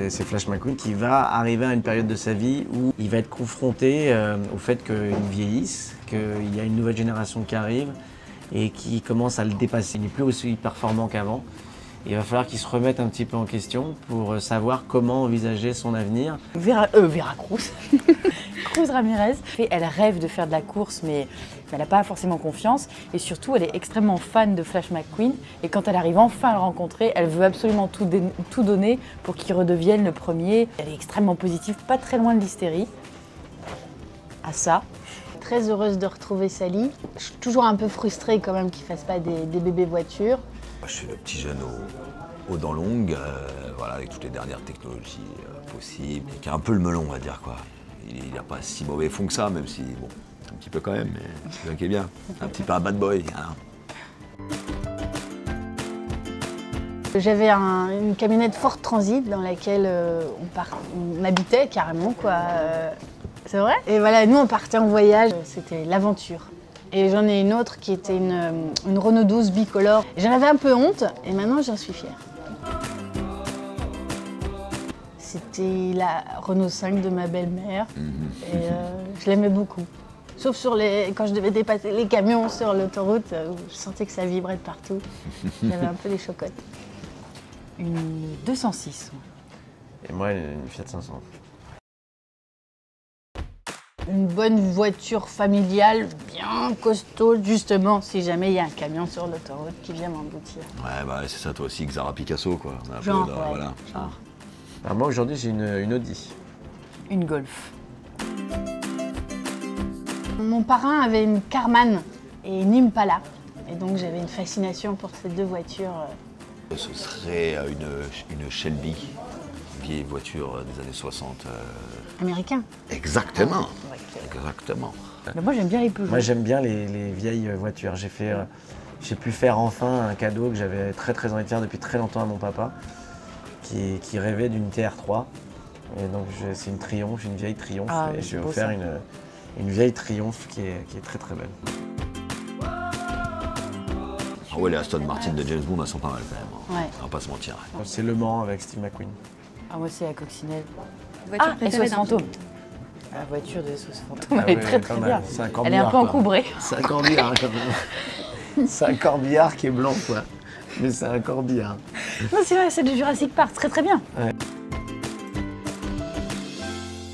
C'est Flash McQueen qui va arriver à une période de sa vie où il va être confronté au fait qu'il vieillisse, qu'il y a une nouvelle génération qui arrive et qui commence à le dépasser. Il n'est plus aussi performant qu'avant. Il va falloir qu'il se remette un petit peu en question pour savoir comment envisager son avenir. Vera Cruz. Cruz Ramirez. Elle rêve de faire de la course, mais elle n'a pas forcément confiance. Et surtout, elle est extrêmement fan de Flash McQueen. Et quand elle arrive enfin à le rencontrer, elle veut absolument tout donner pour qu'il redevienne le premier. Elle est extrêmement positive, pas très loin de l'hystérie. À ça. Très heureuse de retrouver Sally. Je suis toujours un peu frustrée quand même qu'il ne fasse pas des bébés voitures. Je suis le petit jeune aux dents longues, voilà, avec toutes les dernières technologies possibles, et qui a un peu le melon, on va dire, quoi. Il n'a pas si mauvais fond que ça, même si, bon, un petit peu quand même, mais c'est ça qui est bien. Un petit peu un bad boy. Hein. J'avais une camionnette Ford Transit dans laquelle on habitait carrément, quoi. C'est vrai? Et voilà, nous on partait en voyage, c'était l'aventure. Et j'en ai une autre qui était une Renault 12 bicolore. J'en avais un peu honte et maintenant j'en suis fière. C'était la Renault 5 de ma belle-mère et je l'aimais beaucoup. Sauf quand je devais dépasser les camions sur l'autoroute, je sentais que ça vibrait de partout. J'avais un peu les chocottes. Une 206. Et moi, une Fiat 500. Une bonne voiture familiale, bien costaud, justement, si jamais il y a un camion sur l'autoroute qui vient m'emboutir. Ouais, bah c'est ça, toi aussi, Xara Picasso, quoi. On a un Genre, peu, ouais, voilà. genre. Alors moi, aujourd'hui, j'ai une Audi. Une Golf. Mon parrain avait une Karmann et une Impala. Et donc j'avais une fascination pour ces deux voitures. Ce serait une Shelby, vieille voiture des années 60. Américain. Exactement. Exactement. Mais moi j'aime bien les Peugeot. Moi, j'aime bien les vieilles voitures. J'ai pu faire enfin un cadeau que j'avais très envie de faire depuis très longtemps à mon papa, qui rêvait d'une TR3. Et donc c'est une Triumph, une vieille Triumph. Ah, et c'est je lui ai beau, offert ça. une vieille Triumph qui est très belle. Ah ouais, les Aston Martin de James Bond, elles sont pas mal quand même. Ouais. On va pas se mentir. C'est Le Mans avec Steve McQueen. Ah, moi c'est la coccinelle. Voiture Ah, préférée SOS d'un Fantôme. film. La voiture de SOS Fantôme, Ah elle est ouais, très pas bien. mal. C'est un Elle est un corbillard, peu quoi. encombrée. C'est un corbillard quand même. C'est un corbillard qui est blanc, quoi. Mais c'est un corbillard. Non, c'est vrai, c'est du Jurassic Park, très bien.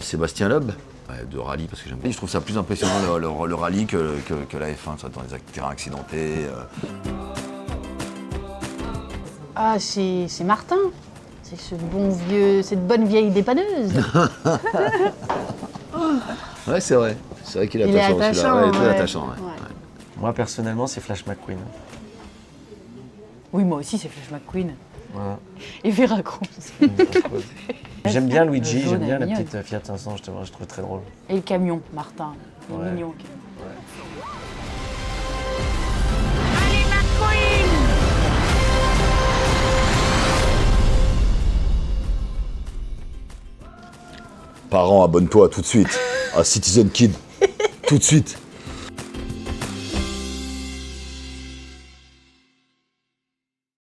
Sébastien Loeb, de rallye, parce que j'aime bien. Je trouve ça plus impressionnant le rallye que la F1, ça, dans les terrains accidentés. Ah, c'est Martin. C'est cette bonne vieille dépanneuse. Ouais, c'est vrai. C'est vrai qu'il est Il est attachant, attachant, celui-là. Ouais, il est très ouais. attachant, ouais. Ouais. Moi, personnellement, c'est Flash McQueen. Oui, moi aussi c'est Flash McQueen. Voilà. Et Vera Cruz. J'aime bien Luigi, Le jaune, j'aime bien elle est la mignonne. petite Fiat 500, justement, je trouve très drôle. Et le camion, Martin. Il est Ouais. mignon. Parents, abonne-toi tout de suite à Citizen Kid. Tout de suite.